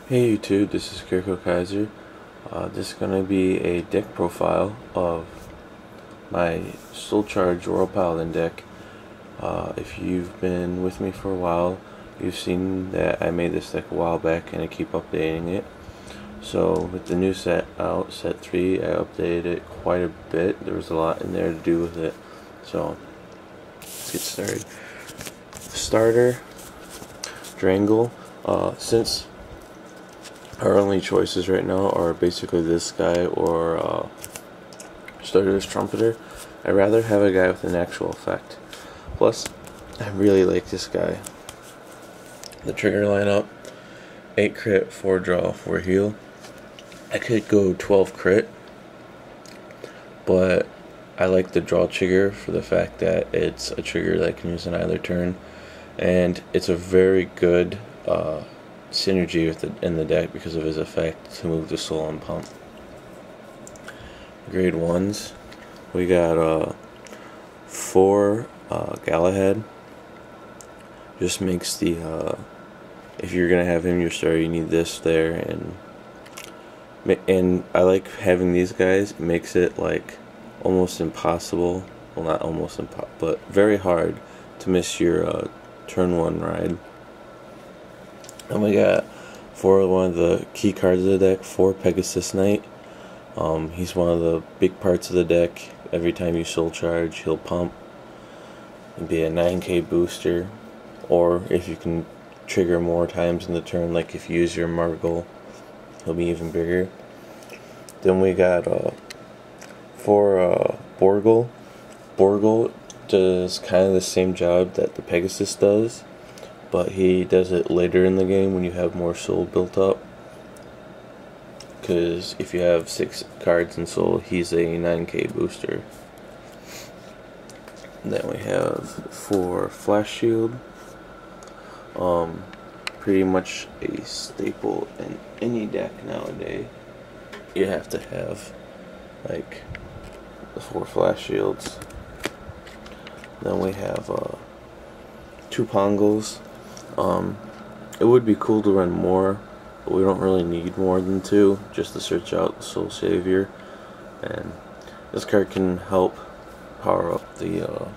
Hey YouTube, this is Kirko Kaiser. This is going to be a deck profile of my Soul Charge Royal Paladin deck. If you've been with me for a while, you've seen that I made this deck a while back and I keep updating it. So with the new set out, set 3, I updated it quite a bit. There was a lot in there to do with it. So let's get started. Starter, Drangle. Since our only choices right now are basically this guy or Starter's Trumpeter, I'd rather have a guy with an actual effect. Plus, I really like this guy. The trigger lineup: 8 crit, 4 draw, 4 heal. I could go 12 crit, but I like the draw trigger for the fact that it's a trigger that I can use on either turn, and it's a very good synergy in the deck because of his effect to move the soul and pump. Grade 1s, we got 4 Galahad. Just makes the if you're gonna have him your starter, you need this there, and I like having these guys. It makes it like almost impossible, well, not almost impossible, but very hard to miss your turn 1 ride. And we got one of the key cards of the deck, 4 Pegasus Knight. He's one of the big parts of the deck. Every time you soul charge, he'll pump and be a 9k booster, or if you can trigger more times in the turn, like if you use your Margle, he'll be even bigger. Then we got 4 Borgle. Borgle does kind of the same job that the Pegasus does, but he does it later in the game when you have more soul built up. Because if you have 6 cards in soul, he's a 9k booster. And then we have 4 Flash Shield. Pretty much a staple in any deck nowadays. You have to have like the 4 Flash Shields. Then we have 2 Pongos. It would be cool to run more, but we don't really need more than 2 just to search out the Soul Savior. And this card can help power up the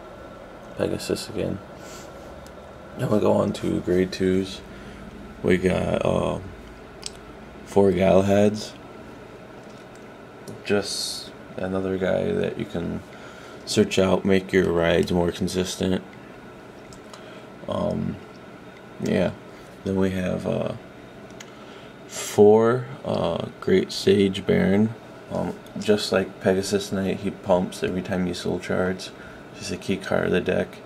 Pegasus again. Then we go on to grade 2s. We got 4 Galahads. Just another guy that you can search out, make your rides more consistent. Yeah. Then we have 4 Great Sage Baron. Just like Pegasus Knight, he pumps every time you soul charge. He's a key card of the deck.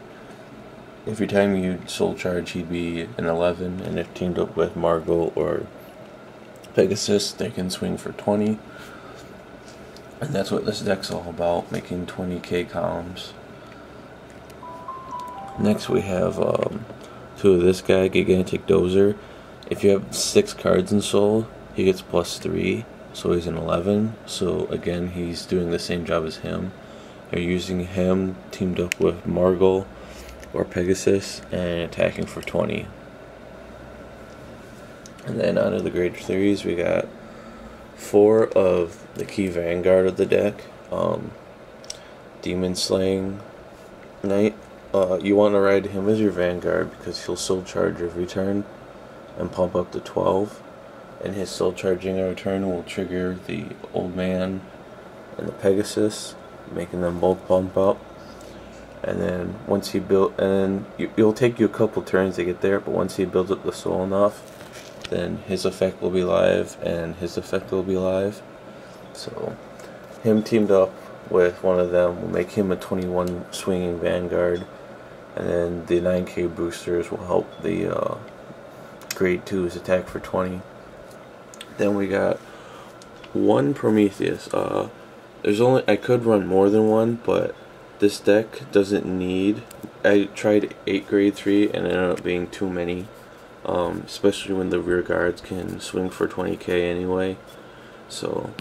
Every time you soul charge, he'd be an 11, and if teamed up with Margot or Pegasus, they can swing for 20. And that's what this deck's all about, making 20k columns. Next we have 2 of this guy, Gigantic Dozer. If you have 6 cards in soul, he gets +3, so he's an 11. So again, he's doing the same job as him. You're using him teamed up with Margot or Pegasus and attacking for 20. And then onto the grade 3s, we got 4 of the key Vanguard of the deck. Demon Slaying Knight. You want to ride him as your Vanguard because he'll soul charge every turn and pump up to 12. And his soul charging every turn will trigger the Old Man and the Pegasus, making them both pump up. And then once he built, and then it'll take you a couple turns to get there, but once he builds up the soul enough, then his effect will be live and his effect will be live. So him teamed up with one of them will make him a 21 swinging Vanguard, and then the 9k boosters will help the grade 2s attack for 20. Then we got 1 Prometheus. I could run more than 1, but this deck doesn't need. I tried 8 grade 3 and it ended up being too many, especially when the rear guards can swing for 20k anyway. So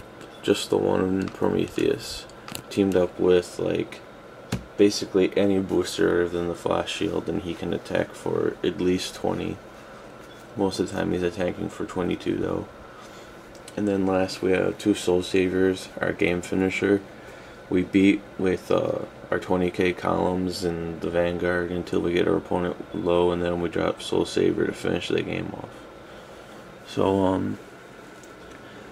just the 1 Prometheus teamed up with like basically any booster other than the Flash Shield, and he can attack for at least 20. Most of the time he's attacking for 22 though. And then last we have 2 Soul Savers, our game finisher. We beat with our 20k columns and the Vanguard until we get our opponent low, and then we drop Soul Saver to finish the game off. So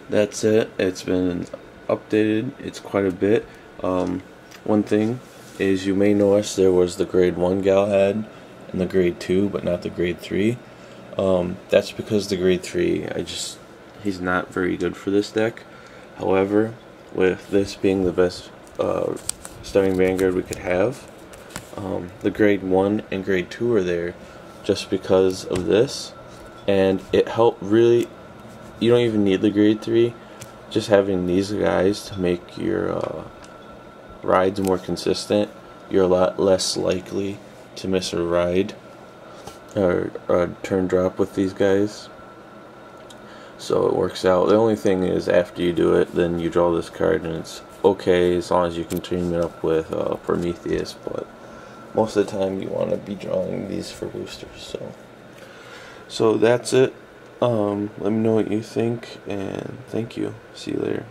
that's it. It's been updated. It's quite a bit. One thing is, you may notice there was the grade 1 Galahad and the grade 2, but not the grade 3. That's because the grade 3, he's not very good for this deck. However, with this being the best starting Vanguard we could have, the grade 1 and grade 2 are there just because of this, and it helped really. You don't even need the grade 3. Just having these guys to make your rides more consistent, you're a lot less likely to miss a ride or a turn drop with these guys. So it works out. The only thing is, after you do it, then you draw this card, and it's okay as long as you can team it up with Prometheus, but most of the time you want to be drawing these for boosters. So that's it. Let me know what you think, and thank you. See you later.